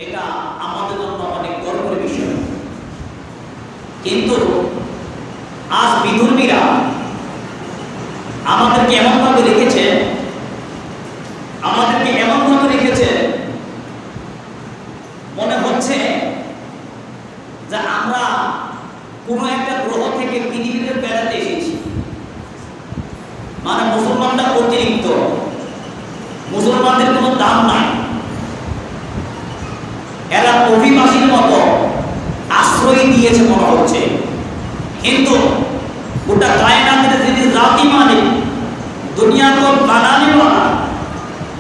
এটা আমাদের জন্য অনেক গর্বের বিষয়। কিন্তু আজ বিধর্মীরা আমাদেরকে এমনভাবে রেখেছে মনে হচ্ছে যে আমরা কোনো একটা গ্রহ থেকে পৃথিবীতে বেড়াতে এসেছি। মানে মুসলমানরা অতিরিক্ত, মুসলমানদের কোনো দাম নাই, এরা অভিবাসীর মতো আশ্রয় দিয়েছে মনে হচ্ছে। কিন্তু গোটা কায়নাতের যিনি জাতি মালিক, দুনিয়া को बनाने वाला,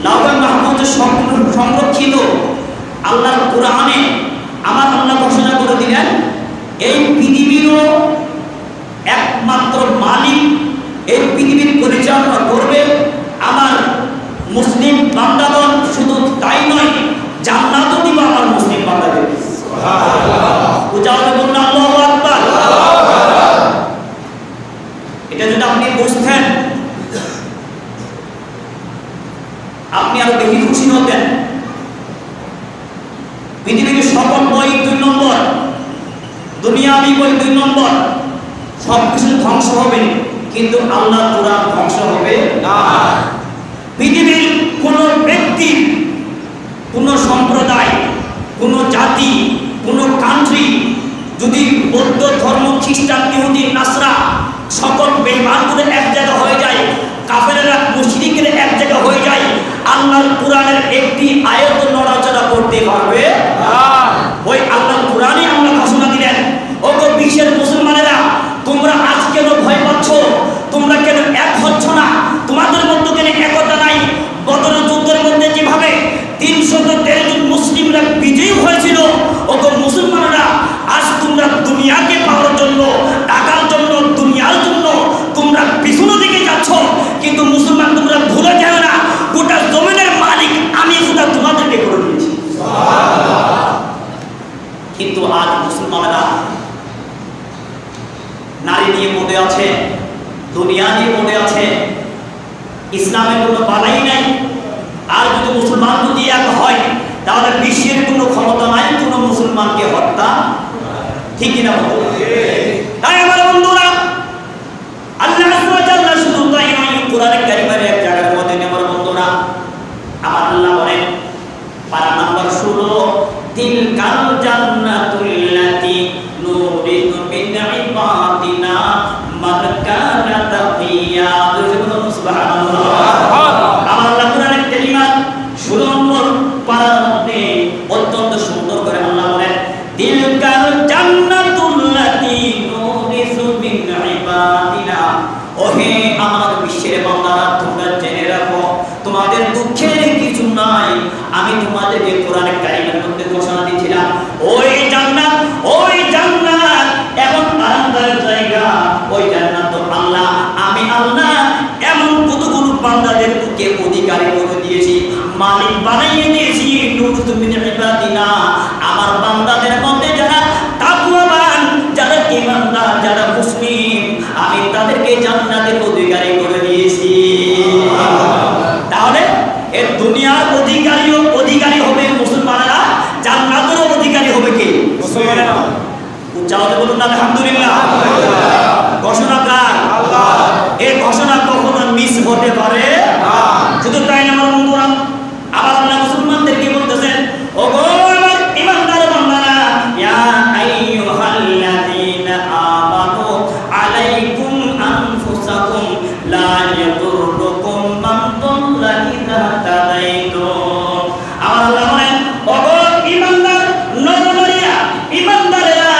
লাউহে মাহফুজে সংরক্ষিত আল্লাহর কোরআনে আমার আল্লাহ ঘোষণা করে দিলেন, এই পৃথিবীরও একমাত্র মালিক, এই পৃথিবীর পরিচালনা করবে আমার মুসলিম বান্দাগণ। শুধু তাই নয়, জান্নাতও দিবে আমার মুসলিম বান্দাদের। সুবহানাল্লাহ, উচ্চারণ করুন আল্লাহু আকবার। এটা যদি আপনি বুঝতেন, আপনি আরো বেশি খুশি হতেন। পৃথিবীর সকল বই 2 নম্বর, দুনিয়াবি বই 2 নম্বর, সবকিছু ধ্বংস হবে, কিন্তু আল্লাহর কোরআন ধ্বংস হবে না। পৃথিবীর কোন ব্যক্তি, কোন সম্প্রদায়, কোন জাতি, কোন কান্ট্রি যদি বৌদ্ধ ধর্ম, খ্রিস্টান, ইহুদি, নাসরা সকল বেঈমানগুলো এক জায়গা হয়ে যায়, কাফেররা মুশরিকরা এক জায়গা হয়ে যায়, আল্লাহর কোরআনের একটি আয়াত নড়াচড়া করতে পারবে না। ওই আল্লাহর কোরআনই আমরা ঘোষণা দিলেন, ওগো বিশ্বের মুসলমানেরা, তোমরা আজ কেন ভয় পাচ্ছ? তোমরা কেন এক হচ্ছ না? তোমাদের মধ্যে কেন একতা নাই? বদরের যুদ্ধের মধ্যে যেভাবে 313 জন মুসলিমরা বিজয়ী হয়েছিল, ওগো মুসলমানেরা, আজ তোমরা দুনিয়াকে পাওয়ার জন্য, টাকার জন্য, দুনিয়ার জন্য তোমরা পিছনের দিকে যাচ্ছ। কিন্তু মুসলমান, তোমরা ভুলে যাও না, গোটা জমিনের মালিক আমি খোদা তোমাদেরকে করে দিয়েছি। কিন্তু আজ মুসলমানেরা নারী নিয়ে পড়ে আছে, দুনিয়া নিয়ে পড়ে আছে, ইসলামের কোনো বালাই নাই। আর যদি মুসলমান যদি এক হয়, তাহলে বিশ্বের কোনো ক্ষমতা নাই কোনো মুসলমানকে হত্যা, ঠিক কিনা বলুন? তাই আমার বন্ধুরা, আল্লাহ সুবহানাহু শুধু তাই নয়, কোরআনে কারিমের এক জায়গার মধ্যে আমার বন্ধুরা, আমার আল্লাহ বলেন, পারা নাম্বার 16, তিলকাল জান্নাতুল্লাতী নুরিদু মিন ইবাদিনা মান কানা তাকিয়া। সুবহানাল্লাহ। আমার আল্লাহ কোরআনে কারিমের 16 নম্বর পারার মধ্যে অত্যন্ত সুন্দর করে আল্লাহ বলেন, তিলকাল জান্নাতুল্লাতী নুরিদু মিন ইবাদিনা। ওহে আমার বিশ্বের বান্দারা, তোমরা জেনে রাখো, তোমাদের দুঃখের কিছু নাই। আমি তোমাদেরকে কোরআনে কারিমের মধ্যে ঘোষণা দিয়েছিলাম, ওই জান্নাত এমন আরামদায়ক জায়গা, ওই জান্নাত আল্লাহ, আমি আল্লাহ এমন কতগুলো বান্দাদের বুকে অধিকারী করে দিয়েছি, মালিক বানাইয়ে দিয়েছি। নুরুতু মিন ইবাদিনা, আমার বান্দাদের মধ্যে যারা তাকওয়াবান, যারা ঈমানদার, যারা মুসলিম, আমি তাদেরকে জান্নাতের অধিকারী করে দিয়েছি। তাহলে এই দুনিয়ার অধিকারী হবে মুসলমানেরা, জান্নাতের অধিকারী হবে কে? মুসলমানেরা। উচ্চারণ বলুন আলহামদুলিল্লাহ। ঘোষণা কার? আল্লাহ। এই ঘোষণা কখনো মিস হতে পারে না। শুধু তাই না আমার বন্ধুরা, আবার আল্লাহ মুসলমানদেরকে বলতেছেন, ওগো আমার ঈমানদার বান্দারা, ইয়া আইয়ুহাল্লাযীনা আমানু আলাইকুম আনফুসাকুম লা ইয়াদুররুকুম মান দাল্লা ইযা তাদাইতুম। আমার আল্লাহ বলেন, ওগো ঈমানদার নরনারীরা, ঈমানদারেরা,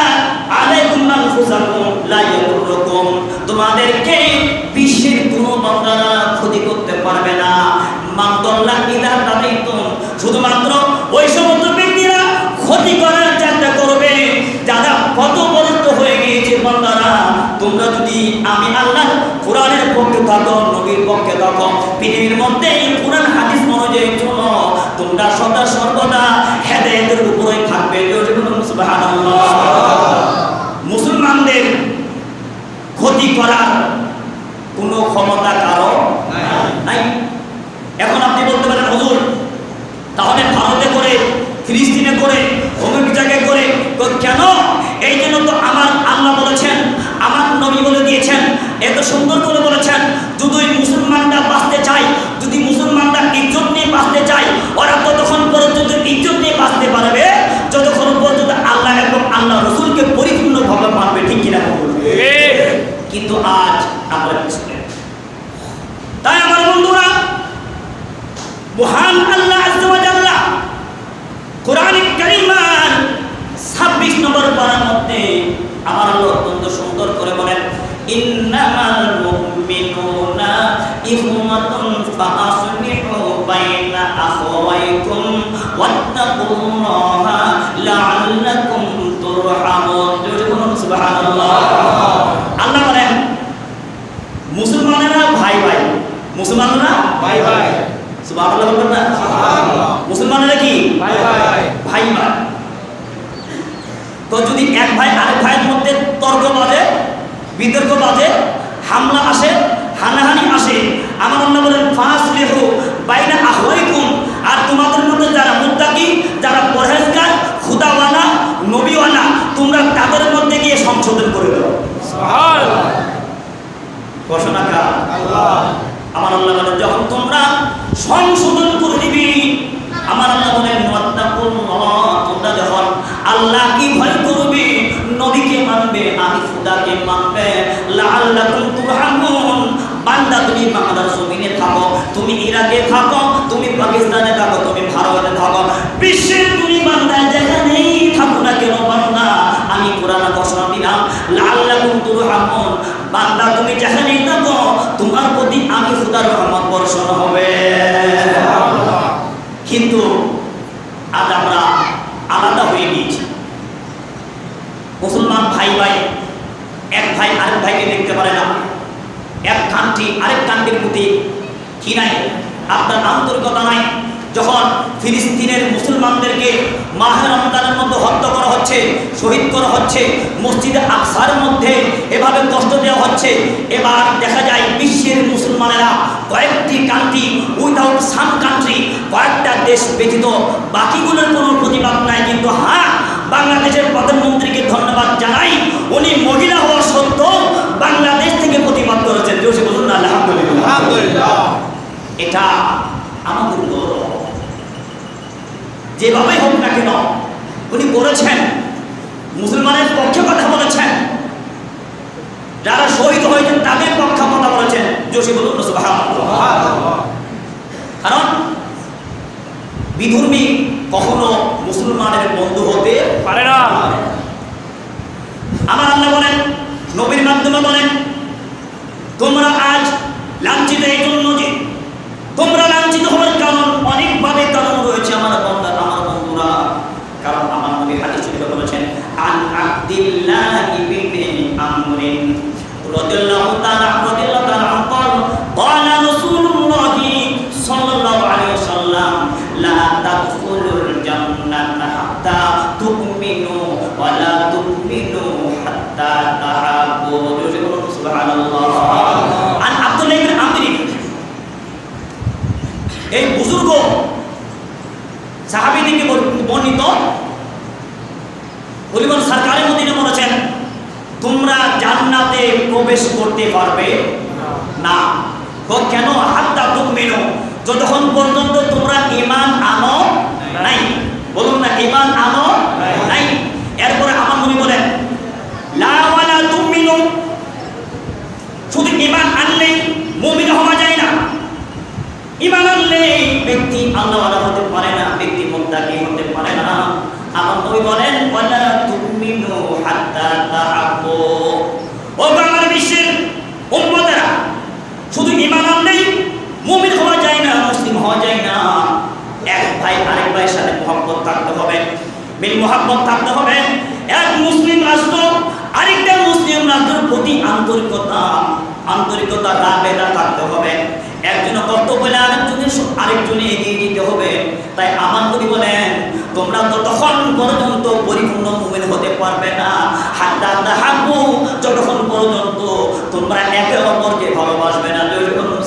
আলাইকুম আনফুসাকুম লা ইয়াদুররুকুম, তোমাদেরকে বিশ্বের কোনো বান্দারা ক্ষতি করতে পারবে না। মান দাল্লা ইযা তাদাইতুম, শুধুমাত্র ওই সমস্ত ব্যক্তিরা ক্ষতি করার চেষ্টা করবে যারা পথভ্রষ্ট হয়ে গিয়েছে। বান্দারা, তোমরা যদি আমি আল্লাহর কোরআনের পক্ষে থাকো, নবীর পক্ষে থাকো, পৃথিবীর মধ্যে কোরআন হাদিস অনুযায়ী চলো, তোমরা সদা সর্বদা হেদায়েতের উপরেই থাকবে। সুবহানাল্লাহ। মুসলমানদের ক্ষতি করার কোনো ক্ষমতা কারো নাই। এখন আপনি বলতে পারেন, হুজুর, তাহলে ভারতে করে ফিলিস্তিনে করে, অমুক জায়গায় করে। তো কেন? এই জন্য তো আমার আল্লাহ বলেছেন, আমার নবী বলে দিয়েছেন, এত সুন্দর করে বলেছেন, যদি মুসলমানরা বাঁচতে চায়, যদি মুসলমানরা ইজ্জত নিয়ে বাঁচতে চায়, ওরা ততক্ষণ পর্যন্ত ইজ্জত নিয়ে বাঁচতে পারবে যতক্ষণ পর্যন্ত আল্লাহ এবং আল্লাহ রসুলকে পরিপূর্ণভাবে মানবে। ঠিক কিনা? কিন্তু আজ আমরা কিছু নেই। তাই আমার বন্ধুরা, মহান আল্লাহ আজ্জা ওয়া জাল্লা কোরআনে কারীমের 26 নম্বর পারার মধ্যে আমার আল্লাহ অত্যন্ত সুন্দর করে বলেন, ইন্নামাল মুমিনুনা ইখওয়াতুন ফাআসলিহু বাইনা আখাওয়াইকুম ওয়াত্তাকুল্লাহা লাআল্লাকুম তুরহামুন। সুবহানাল্লাহ। আল্লাহ বলেন মুসলমানেরা ভাই ভাই, মুসলমানেরা ভাই ভাই। সুবহানাল্লাহ বলবেন না? সুবহানাল্লাহ। মুসলমানেরা কি ভাই ভাই? ভাই ভাই। তো যদি এক ভাই আরেক ভাইয়ের মধ্যে তর্ক বাজে, বিতর্ক বাজে, হামলা আসে, হানাহানি আসে, আমার আল্লাহ বলেন ফাসলিহু বাইনা আখাওয়াইকুম, আর তোমাদের মধ্যে যারা মুত্তাকি, যারা পরহেজগার, খুদাওয়ালা, নবীওয়ালা, তোমরা তাদের মধ্যে গিয়ে সংশোধন করে দাও। সুবহানাল্লাহ। ঘোষণা কার? আল্লাহ। আমার আল্লাহ বলেন যখন তোমরা সংশোধন করে দিবি, আমার আল্লাহ বলেন ওয়াত্তাকুল্লাহ, তোমরা যখন আল্লাহকে ভয় করবে, নবীকে মানবে, আমি খুদাকে মানবে, লাআল্লাকুম তুরহামুন। বান্দা তুমি বাংলার জমিনে থাকো, তুমি ইরাকে থাকো, তুমি পাকিস্তানে থাকো, তুমি ভারতে থাকো, বিশ্বের তুমি বান্দা যেখানেই থাকো না কেন বান্দা, আমি কোরআন ঘোষণা দিলাম লাআল্লাকুম তুরহামুন, বান্দা তুমি যেখানেই থাকো তোমার প্রতি আমি খুদার রহমত বর্ষণ হবে। কিন্তু আজ আমরা আলাদা হয়ে গিয়েছি। মুসলমান ভাই ভাই, এক ভাই আরেক ভাইকে দেখতে পারে না, এক কান্ট্রি আরেক কান্ট্রির প্রতি কি নাই, আপনার আন্তরিকতা নাই। যখন ফিলিস্তিনের মুসলমানদেরকে মাহে রমজানের মধ্যে হত্যা করা হচ্ছে, শহীদ করা হচ্ছে, মসজিদে আকসার মধ্যে এভাবে কষ্ট দেওয়া হচ্ছে, এবার দেখা যায় বিশ্বের মুসলমানেরা কয়েকটি কান্ট্রি, উইদাউট সাম কান্ট্রি, কয়েকটা দেশ ব্যতীত বাকিগুলোর কোনো প্রতিবাদ নাই। কিন্তু হ্যাঁ, বাংলাদেশের প্রধানমন্ত্রীকে ধন্যবাদ জানাই, উনি মহিলা হওয়া সত্ত্বেও বাংলাদেশ থেকে প্রতিবাদ করেছেন। জোরে বলুন না আলহামদুলিল্লাহ। এটা আমাদের গৌরব। যেভাবে হোক না কেন উনি করেছেন, মুসলমানের পক্ষে কথা বলেছেন, যারা শহীদ হয়েছেন তাদের পক্ষে কথা বলেছেন। জোরে বলুন না সুবহানাল্লাহ। কারণ বিধর্মী কখনো মুসলমানের বন্ধু হতে পারে না। আমার আল্লাহ বলেন, নবীর মাধ্যমে বলেন, তোমরা আজ লাঞ্ছিত এই জন্য যে তোমরা লাঞ্ছিত হওয়ার কারণ অনেকভাবে কারণ রয়েছে আমার বন্ধুরা, আমার বন্ধুরা। কারণ আমার নবী হাদিস শরীফে বলেছেন, আন আব্দুল্লাহ ইবনে আমরিন রাদিয়াল্লাহু তাআলা আনহু ক্বালা রাসূলুল্লাহ সাল্লাল্লাহু আলাইহি ওয়াসাল্লাম লা তাদখুলুল জান্নাতা হাত্তা তুমিনু ওয়া লা তুমিনু হাত্তা তাহাব্বু। সুবহানাল্লাহ। আন আব্দুল্লাহ ইবনে আমরিন, এই বুজুর্গ সাহাবী থেকে বর্ণিত, বলিবন সরকারে মদিনা বলেছেন, তোমরা জান্নাতে প্রবেশ করতে পারবে না। কেন? হাত্তা তুমিনু, যতক্ষণ পর্যন্ত তোমরা ঈমান আনো নাই। বলুন না, ঈমান আনো নাই। এরপরে আমার নবী বলেন, লা ওয়ালা তুমিনু, শুধু ঈমান আনলেই মুমিন হওয়া যায় না। ঈমান আনলেই ব্যক্তি আল্লাহওয়ালা হতে পারে না, ব্যক্তি মুত্তাকি হতে পারে না। আমার নবী বলেন, ওয়ালা তুমিনু হাত্তা তাহাব্বু। ও বাংলার বিশ্বের উম্মতেরা, শুধু ঈমান আনলেই মুমিন হওয়া যায় না, মুসলিম হওয়া যায় না। এক ভাই আরেক ভাইয়ের সাথে মহব্বত থাকতে হবে, মিল মহব্বত থাকতে হবে। এক মুসলিম রাষ্ট্র আরেকটা মুসলিম রাষ্ট্রের প্রতি আন্তরিকতা রাবেদা থাকতে হবে। একজনের কর্তব্য বলে আরেকজনে এগিয়ে দিতে হবে। তাই আমার নবী বলেন, তোমরা ততক্ষণ পর্যন্ত পরিপূর্ণ মুমিন হতে পারবে না হাত্তা তাহাব্বু, যতক্ষণ পর্যন্ত তোমরা একে অপরকে ভালোবাসবে না।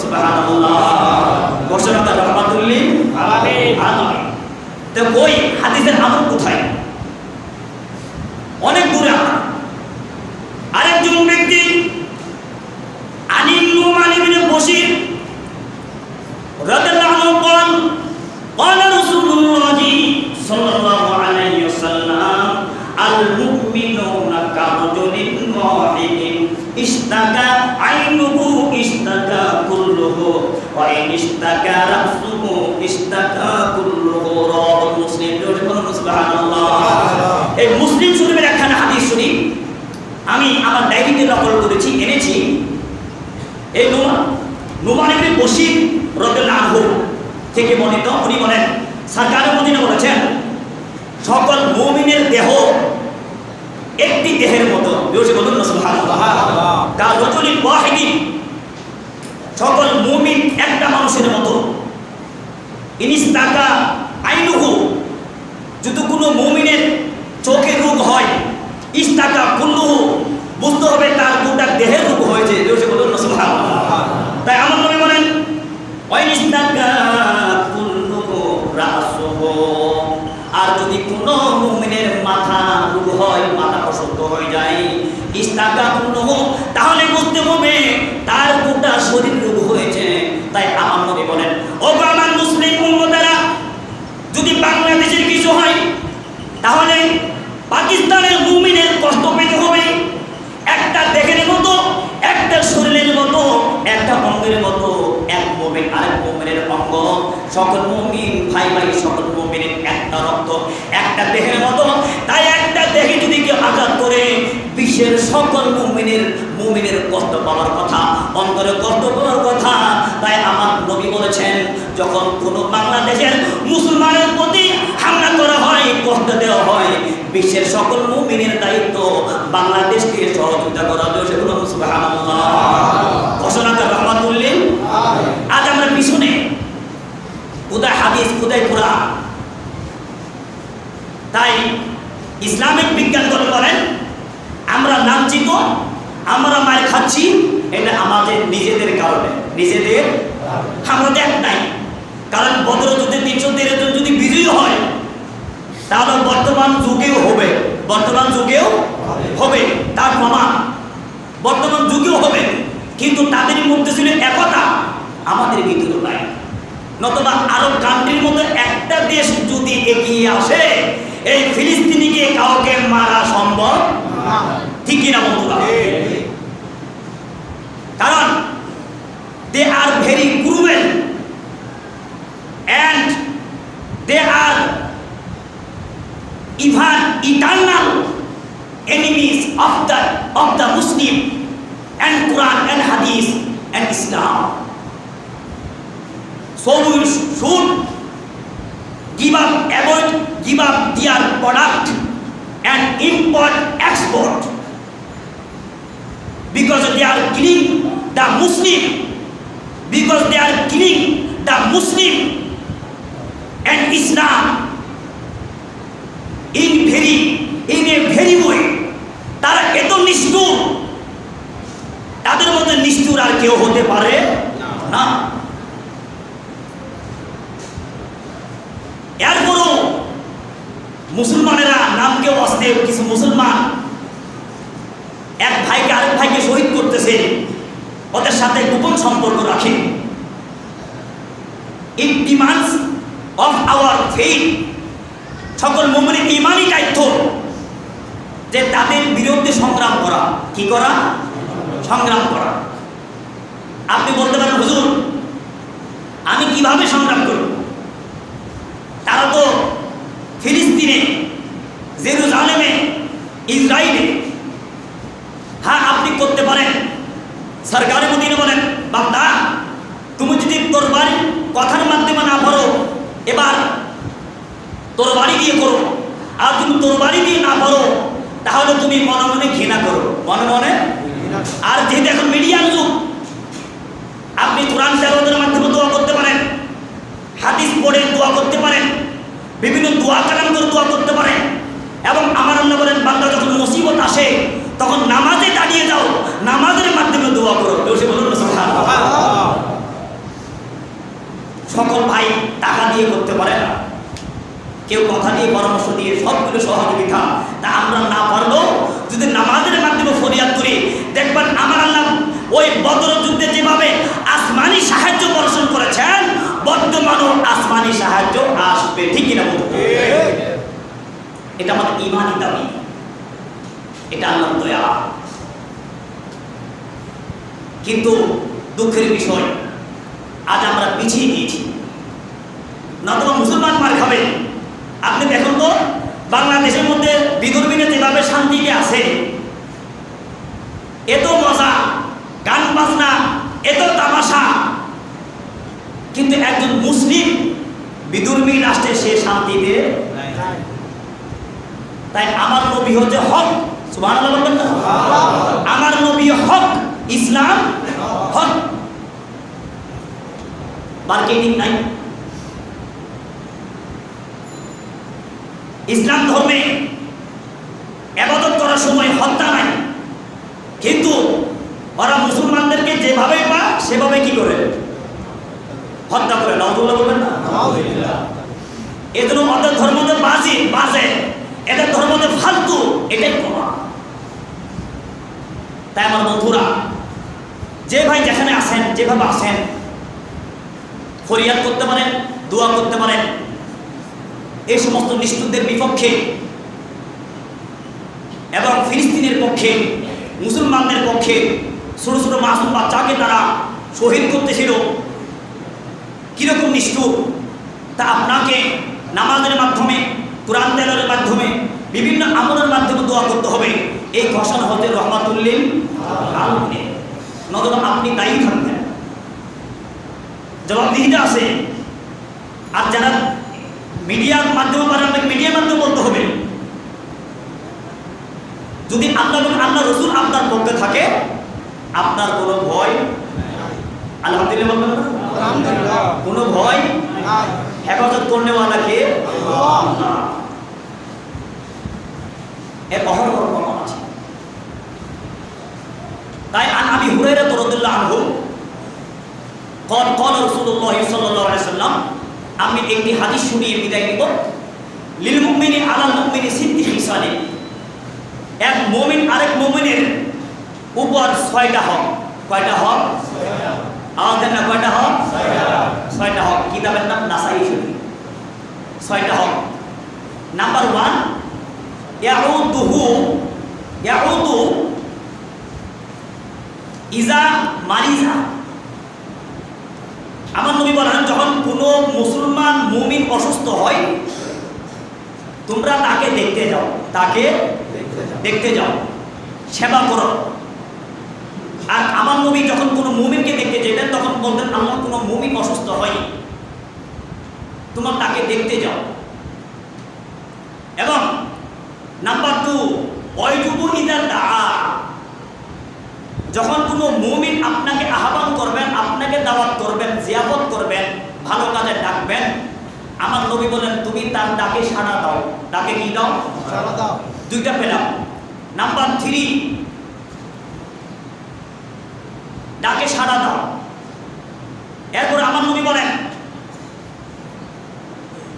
সুবহানাল্লাহ। ঘোষণা রাহমাতুল লিল আলামিন। তো ওই হাদিসের আমল কোথায়? অনেক দূরে আমরা। আরেকজন ব্যক্তি আনিন নুমান ইবনে বশির রাদিয়াল্লাহু আনহু বলেন قال رسول الله صلى الله عليه وسلم المؤمنون كرجل واحد اشتكى عينه اشتكى كله وإن اشتكى رأسه اشتكى كله رواه مسلم সুবহানাল্লাহ। এই মুসলিম শরীফের একখানা হাদিস শরীফ আমি আমার ডায়েরিতে নকল করেছি, এনেছি। এই নুমান ইবনে বশির রাদিয়াল্লাহু আনহু থেকে বর্ণিত। উনি বলেন সরকার মদিনা বলেছেন সকল মুমিনের দেহ একটি দেহের মতো। বলুন না সুবহানাল্লাহ। কারজুলিন ওয়াহিদিন, সকল মুমিন একটা মানুষের মতো। ইনিস্তাকা আইনুহু, যদি কোনো মুমিনের চোখের রোগ হয়, ইস্তাকা কুল্লুহু, বুঝতে হবে তার গোটা দেহের রোগ হয়েছে। বলুন না সুবহানাল্লাহ। তাই আমার নবী বলেন ওয়াইনিস্তাকা কুল্লুহু রাসুহু, আর যদি কোনো মুমিনের মাথা রোগ হয়, মাথা অসুস্থ হয়ে যায়, ইস্তাকা কুল্লুহু, তাহলে বুঝতে হবে তার গোটা শরীর রোগ হয়েছে। তাই আমার নবী বলেন ও আমার মুসলিম উম্মতেরা, যদি বাংলাদেশের কিছু হয় তাহলে পাকিস্তানের মুমিনের কষ্ট পেতে হবে। একটা দেহের মতো, একটা শরীরের মতো, একটা অঙ্গের মতো, এক মুমিন আরেক মুমিনের অঙ্গ। সকল মুমিন ভাই ভাই, সকল মুমিনের একটা রক্ত, একটা দেহের মতো। তাই একটা দেহে যদি কেউ আঘাত করে, বিশ্বের সকল মুমিনের কষ্ট পাওয়ার কথা, অন্তরে কষ্ট পাওয়ার কথা। তাই আমার নবী বলেছেন যখন কোনো বাংলাদেশের মুসলমানের প্রতি হামলা করা হয়, কষ্ট দেওয়া হয়, বিশ্বের সকল মুমিনের দায়িত্ব বাংলাদেশকে সহযোগিতা করা। সেগুলো সুবহানাল্লাহ ঘোষণা করা রহমাতুল্লিল। আজ আমরা পিছনে কোথায় হাদিস, কোথায় কোরআন। তাই ইসলামিক বিজ্ঞান বলেন আমরা লাঞ্ছিত, আমরা মার খাচ্ছি, এটা আমাদের নিজেদের কারণে, নিজেদের। আমরা দেখ নাই, কারণ বদর যুদ্ধে 313 জন যদি বিজয়ী হয় তাহলে বর্তমান যুগেও হবে, বর্তমান যুগেও হবে, তার প্রমাণ বর্তমান যুগেও হবে। কিন্তু তাদের মধ্যে ছিল একতা, আমাদের ভিতরে নাই। নতুবা আরব কান্ট্রির মধ্যে একটা দেশ যদি এগিয়ে আসে, এই ফিলিস্তিনিকে কাউকে মারা সম্ভব ঠিক কিনা বন্ধুরা? কারণ they are very cruel and they are even eternal enemies of the Muslim and Quran and Hadith and Islam. So we should give up their product and import export, because they are killing the Muslim, because they are killing the Muslim and Islam in a very way. তারা এত নিষ্ঠুর, তাদের মধ্যে নিষ্ঠুর আর কেউ হতে পারে না। এরপরও মুসলমানেরা নামকে অস্তে কিছু মুসলমান এক ভাইকে আরেক ভাইকে শহীদ করতেছে, ওদের সাথে গোপন সম্পর্ক রাখে। ইট ডিমান্ডস অফ আওয়ার ফেইথ, সকল মুমিনের ঈমানি দায়িত্ব যে তাদের বিরুদ্ধে সংগ্রাম করা। কি করা? সংগ্রাম করা। আপনি বলতে পারেন হুজুর আমি কিভাবে সংগ্রাম করব? তারা তো ফিলিস্তিনে, জেরুজালেমে, ইসরায়েলে। হ্যাঁ আপনি করতে পারেন। সরকারের মদিনা বলেন বান্দা তুমি যদি তোর বাড়ি কথার মাধ্যমে না পারো, এবার তোর বাড়ি দিয়ে করো। আর তুমি তোর বাড়ি দিয়ে না পারো তাহলে তুমি মনে মনে ঘৃণা করো, মনে মনে। আর যেহেতু এখন মিডিয়ার যুগ, আপনি কোরআন তেলাওয়াতের মাধ্যমে দোয়া করতে পারেন, হাদিস পড়ে দোয়া করতে পারেন, বিভিন্ন দোয়া কালাম করে দোয়া করতে পারেন। এবং আমার আল্লাহ বলেন বান্দা যখন মুসিবত আসে তখন নামাজে দাঁড়িয়ে যাও, নামাজের মাধ্যমে দোয়া করো। বলুন সুবহানাল্লাহ। সকল ভাই টাকা দিয়ে করতে পারে না, কেউ কথা দিয়ে পরামর্শ দিয়ে সবগুলো সহযোগিতা। তা আমরা না পারলেও যদি নামাজের মাধ্যমে ফরিয়াদ করি, দেখবেন আমার আল্লাহ ওই বদর যুদ্ধে যেভাবে আসমানি সাহায্য বর্ষণ করেছেন, বর্তমানও আসমানি সাহায্য আসবে। ঠিক কিনা বলুন? এটা আমাদের ইমানি দাবি, এটা আল্লাহর দয়া। কিন্তু দুঃখের বিষয়, আজ আমরা পিছিয়ে গিয়েছি। নতুবা মুসলমান মার খাবে। আপনি দেখুন তো, বাংলাদেশের মধ্যে বিদর্মীরা যেভাবে শান্তিতে আছে, এত মজা, গান বাজনা, এত তামাশা, কিন্তু একজন মুসলিম বিদর্মী রাষ্ট্রে সে শান্তিতে। তাই আমার নবী হচ্ছে হক। সুবহানাল্লাহ বলবেন না? আমার নবী হক, ইসলাম হক। মার্কেটিং নাই। ইসলাম ধর্মে ইবাদত করার সময় হত্যা নাই, কিন্তু ওরা মুসলমানদেরকে যেভাবে পায় সেভাবে কি করে হত্যা করে। নাউযুবিল্লাহ বলবেন না? এজন্য ওদের ধর্মতে বাজে, এদের ধর্মতে ফালতু, এটাই প্রমাণ। তাই আমার বন্ধুরা, যে ভাই যেখানে আসেন, যেভাবে আসেন, ফরিয়াদ করতে পারেন, দোয়া করতে পারেন এই সমস্ত নিষ্ঠুরদের বিপক্ষে এবং ফিলিস্তিনের পক্ষে, মুসলমানদের পক্ষে। ছোট ছোট মাসুম বাচ্চাকে তারা শহীদ করতেছিল, কিরকম নিষ্ঠুর, তা আপনাকে নামাজের মাধ্যমে, কুরআন তেলাওয়াতের মাধ্যমে, বিভিন্ন আমলের মাধ্যমে দোয়া করতে হবে। এই ঘোষণা হতে রহমাতুল লিল আলামিন। নতুবা আপনি দায়ী থাকবেন, জবাবদিহিতা আছে। আর যারা মিডিয়ার মাধ্যমে পারেন, আপনাকে মিডিয়ার মাধ্যমে বলতে হবে। যদি আল্লাহ এবং আল্লাহ রাসূল আপনার পক্ষে থাকে, আপনার কোনো ভয়, আলহামদুলিল্লাহ বলবেন না? আলহামদুলিল্লাহ, কোনো ভয় নাই। হেফাজত করনেওয়ালা কে? আল্লাহ। এর অহরহ প্রমাণ আছে। তাই আন আবি হুরায়রা রাদিয়াল্লাহু আনহু قال قال رسول الله صلى الله عليه وسلم, আমি একটি হাদিস শুনিয়ে বিদায় নিব। লিল মুমিনি আলাল মুমিনি সিদ্দি খিসালে, এক মুমিন আরেক মুমিনের উপর 6টা হক। কয়টা হক? 6টা। আওয়াজ দেন না, কয়টা হক? 6টা হক। কিতাবের নাম নাসাই শরীফ। 6টা হক। নাম্বার 1, ইয়াউদু ইজা মারিজা। আমার নবী বলেন, যখন কোনো মুসলমান মুমিন অসুস্থ হয়, তোমরা তাকে দেখতে যাও, তাকে দেখতে যাও, সেবা করো। আর আমার নবী যখন কোনো মুমিনকে দেখতে যেতেন, তখন বলতেন, আল্লাহ কোনো মুমিন অসুস্থ হয়, তোমরা তাকে দেখতে যাও। এবং নাম্বার 2, ওয়াইজুবু ইদা দাআ, যখন কোনো মুমিন আপনাকে আহ্বান করবেন, আপনাকে দাওয়াত করবেন, জিয়ারত করবেন, ভালো কাজে ডাকবেন, আমার নবী বলেন তুমি তার ডাকে সাড়া দাও। ডাকে কি দাও? সাড়া দাও। 2টা পেলাম। নাম্বার 3, ডাকে সাড়া দাও। এরপর আমার নবী বলেন,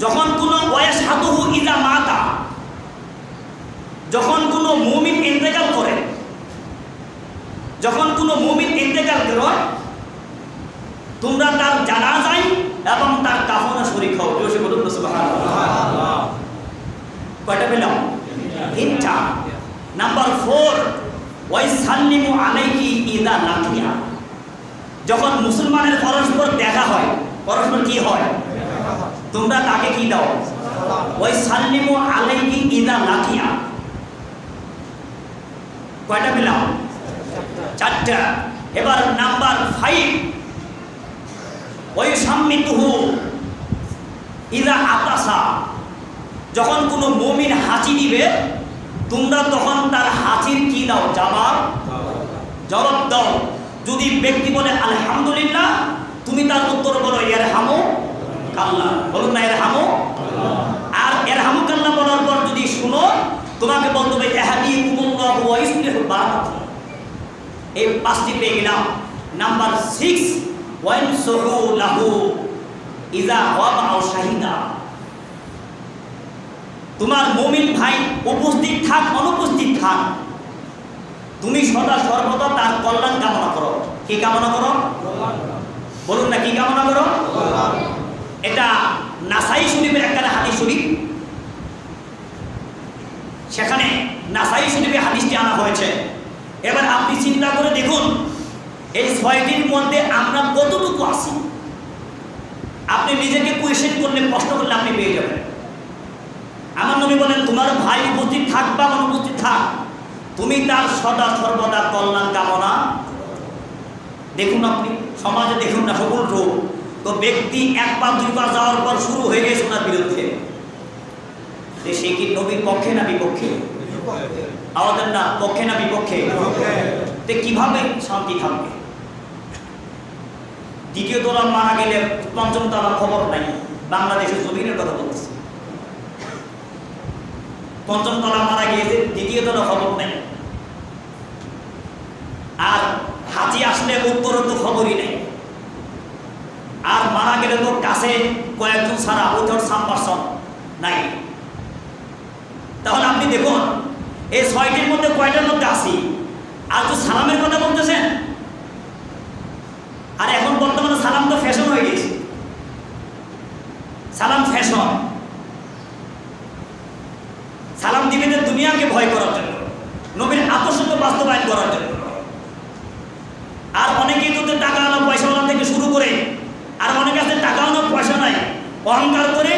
যখন কোনো ওয়ায়াশহাদুহু ইযা মাতা, যখন কোনো মুমিন ইন্তেকাল করে, যখন কোনো মুমিন ইন্তেকাল করে, তোমরা তার জানাজায় এবং তার কাফনে শরীক হও। জোরে বলুন সুবহানাল্লাহ। কয়টা পেলাম? 3টা। নাম্বার 4, ওয়াইসাল্লিমু আলাইহি ইযা লাকিয়া, যখন মুসলমানের পরস্পর দেখা হয়, পরস্পর কি হয়? তোমরা তাকে কি দাও? ওয়াইসাল্লিমু আলাইহি ইযা লাকিয়া। কয়টা পেলাম? 4টা। এবার নাম্বার 5, ওয়াইসাম্মিতুহু ইযা আতাসা, যখন কোনো মুমিন হাঁচি দিবে, তোমরা তখন তার হাঁচির কি দাও? জবাব দাও। যদি ব্যক্তি বলে আলহামদুলিল্লাহ, তুমি তার উত্তর বলো ইয়ারহামু কাল্লাহ। বলুন না ইয়ারহামু আল্লাহ। আর ইয়ারহামু কাল্লাহ বলার পর যদি শুনো, তোমাকে বলতে হবে ইয়াহদিকুমুল্লাহু ওয়া ইউসলিহু বালাকুম। এই 5টি পেয়ে গেলাম। নাম্বার 6, ওয়ানসুহু লাহু ইযা ওয়াবা আও শাহিদা, তোমার মুমিন ভাই উপস্থিত থাক অনুপস্থিত থাক, তুমি সদা সর্বদা তার কল্যাণ কামনা করো। কি কামনা করো? বলুন না, কি কামনা করো? এটা নাসাই শরীফের একটা হাদিস শরীফ, সেখানে নাসাই শরীফে হাদিসটি আনা হয়েছে। এবার আপনি চিন্তা করে দেখুন, এই 6টির মধ্যে আমরা কতটুকু আছি। আপনি নিজেকে কোয়েশ্চেন করলে, প্রশ্ন করলে আপনি পেয়ে যাবেন। আমার নবী বলেন, তোমার ভাই উপস্থিত থাক বা অনুপস্থিত থাক, তুমি তার সদা সর্বদা কল্যাণ কামনা। দেখুন আপনি সমাজে দেখুন না, সকল রোগ তো ব্যক্তি 1 পা 2 পা যাওয়ার পর শুরু হয়ে গেছে ওনার বিরুদ্ধে। সে কি নবীর পক্ষে না বিপক্ষে? আমাদের না পক্ষে না বিপক্ষে? কিভাবে শান্তি থাকবে? দ্বিতীয় তলা মারা গেলে পঞ্চম তলার খবর নাই। বাংলাদেশের জমিনের কথা বলতেছে, পঞ্চম তলা মারা গিয়েছে, দ্বিতীয় তলা খবর নেই। আর হাতি আসলে উত্তর তো খবরই নেই। আর মারা গেলে তো কাছে কয়েকজন ছাড়া ওইটার 3% নাই। তাহলে আপনি দেখুন, এই 6টির মধ্যে কয়টার মধ্যে আসি? আর তো সালামের কথা বলতেছেন, আর এখন বর্তমানে সালাম তো ফ্যাশন হয়ে গেছে। সালাম ফ্যাশন। সালাম দিবে যে দুনিয়াকে ভয় করার জন্য, নবীর আদর্শকে বাস্তবায়ন করার জন্য। আর অনেকেই তো টাকা আনা পয়সাওয়ালা থেকে শুরু করে, আর অনেকে আছে টাকা আনা পয়সা নাই, অহংকার করে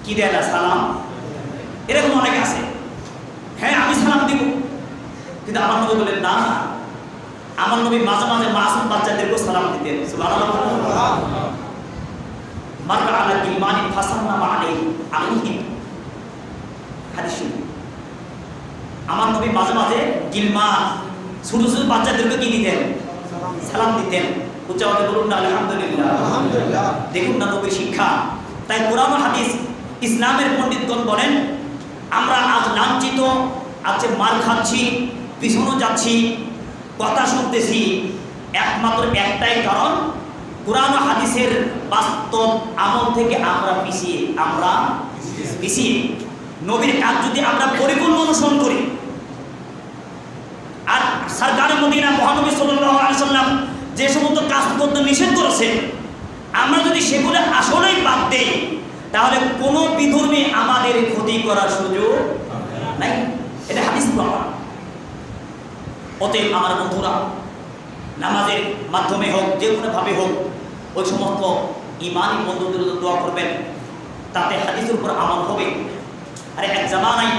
কি দেয় না সালাম। এরকম অনেকে আছে, হ্যাঁ আমি সালাম দিব, কিন্তু আমার নবী বলেন না। আমার নবী মাঝে মাঝে মাসুম বাচ্চাদেরকেও সালাম দিতেন। সুবহানাল্লাহ। মাররা আলা গিলমানি ফাসান্নামা আলাইহিম। হাদিস। আমার নবী মাঝে মাঝে গিলমান ছোট ছোট বাচ্চাদেরকে কি দিতেন? সালাম দিতেন। উচ্চারণে বলুন না আলহামদুলিল্লাহ। আলহামদুলিল্লাহ। দেখুন না নবীর শিক্ষা। তাই কোরআন ও হাদিস, ইসলামের পণ্ডিতগণ বলেন, আমরা আজ লাঞ্ছিত, আজকে মার খাচ্ছি, পিছনে যাচ্ছি, কথা শুনতেছি, একমাত্র একটাই কারণ, কোরআন ও হাদিসের বাস্তব আমল থেকে আমরা পিছিয়ে। নবীর কাজ যদি আমরা পরিপূর্ণ অনুসরণ করি, আর সরকারে মদিনা মহানবী সাল্লাল্লাহু আলাইহি সাল্লাম যে সমস্ত কাজ করতে নিষেধ করেছে, আমরা যদি সেগুলো আসলেই বাদ দেই, তাহলে কোনো বিধর্মী আমাদের ক্ষতি করার সুযোগ নাই। এটা হাদিস প্রমাণ। অতএব আমার বন্ধুরা, নামাজের মাধ্যমে হোক, যে কোনোভাবে হোক, ওই সমস্ত ইমানি বন্ধুদের দোয়া করবেন, তাতে হাদিসের উপর আমল হবে। আরে এক জামানায়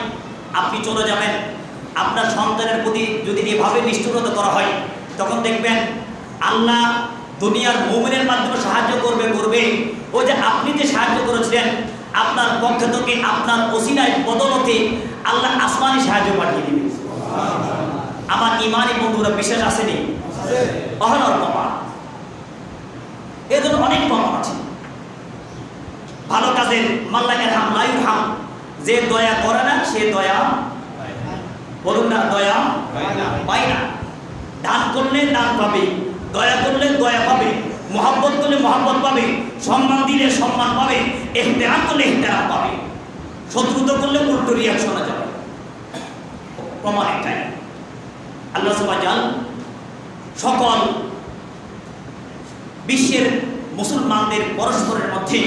আপনি চলে যাবেন, আপনার সন্তানের প্রতি যদি এভাবে নিষ্ঠুরতা করা হয়, তখন দেখবেন আল্লাহ দুনিয়ার মুমিনের মাধ্যমে সাহায্য করবে। ওই যে আপনি যে সাহায্য করেছিলেন, আপনার পক্ষ থেকে আপনার ওসিলায় বদলতে আল্লাহ আসমানি সাহায্য পাঠিয়ে দিবে। আমার ইমানি বন্ধুরা বিশ্বাস আসেনি? অহনর প্রমাণ। এর জন্য অনেক প্রমাণ আছে। ভালো কাজের মাল্লাকের হাম লাইর হাম, যে দয়া করে না সে দয়া, বলুন না, দয়া পায় না। দান করলে দান পাবে, দয়া করলে দয়া পাবে, মহব্বত করলে মহব্বত পাবে, সম্মান দিলে সম্মান পাবে, ইহতিরাম করলে ইহতিরাম পাবে, শত্রুতা করলে উল্টো রিয়াকশন যাবে। প্রমাণ একটাই, আল্লাহ সুবহানাহু সকল বিশ্বের মুসলমানদের পরস্পরের মধ্যে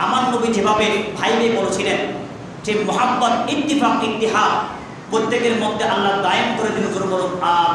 আমার নবী যেভাবে ভাই ভাই বলেছিলেন, যে মোহাব্বত, ইত্তিফাক, ইত্তিহাদ প্রত্যেকের মধ্যে আল্লাহ দায়েম করে দিন। বলুন আমিন।